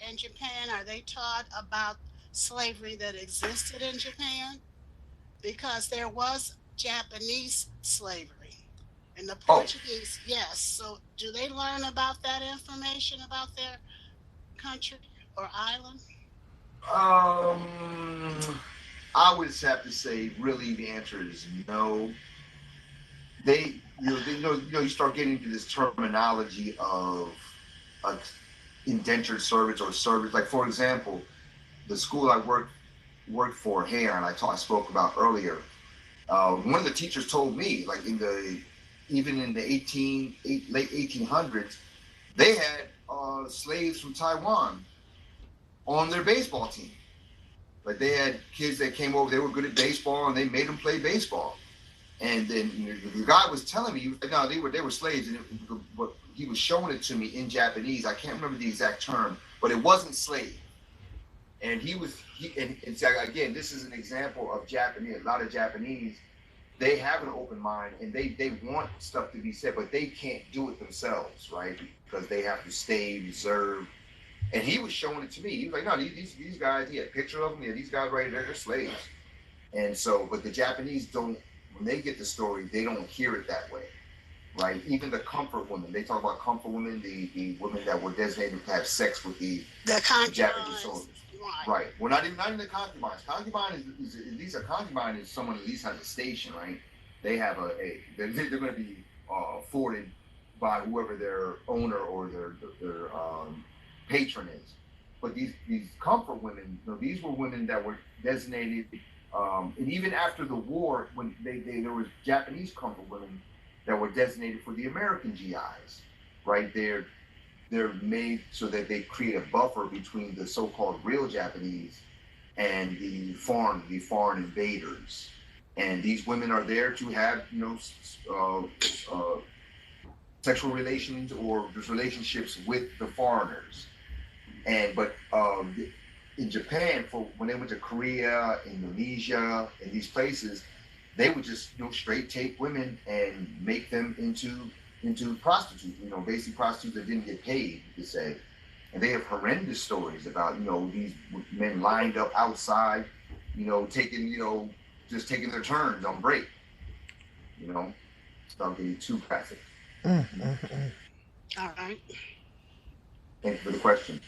in Japan, are they taught about slavery that existed in Japan? Because there was Japanese slavery and the Oh, Portuguese, yes. So do they learn about that information about their country or island? um, I would have to say, really, the answer is no. You start getting into this terminology of uh, indentured servants or servants. Like, for example, the school I worked for here, and I spoke about earlier. One of the teachers told me, like even in the late 1800s, they had slaves from Taiwan on their baseball team. Like they had kids that came over, they were good at baseball, and they made them play baseball. And then the guy was telling me, he was like, no, they were slaves, and but he was showing it to me in Japanese. I can't remember the exact term, but it wasn't slave. And and so again, this is an example of Japanese. A lot of Japanese, they have an open mind and they want stuff to be said, but they can't do it themselves, right? Because they have to stay reserved. And he was showing it to me. He was like, no, these guys, he had a picture of them. Yeah, these guys right there, they're slaves. And so, but the Japanese don't, when they get the story, they don't hear it that way, right? Even the comfort women, they talk about comfort women, the women that were designated to have sex with The the Japanese concubines, soldiers. right? Right. Well, not even the concubines. Concubine is at least a concubine is someone at least has a station, right? They have they're going to be afforded by whoever their owner or their patron is. But these comfort women, these were women that were designated, and even after the war, when there was Japanese comfort women that were designated for the American GIs, right? They're made so that they create a buffer between the so-called real Japanese and the foreign invaders. And these women are there to have, sexual relations or just relationships with the foreigners. And but in Japan, for when they went to Korea, Indonesia, and these places, they would just straight take women and make them into prostitutes. Basically prostitutes that didn't get paid, you could say. And they have horrendous stories about these men lined up outside, taking just taking their turns on break. You know, without getting too graphic. Mm, mm, mm. All right. Thank you for the question.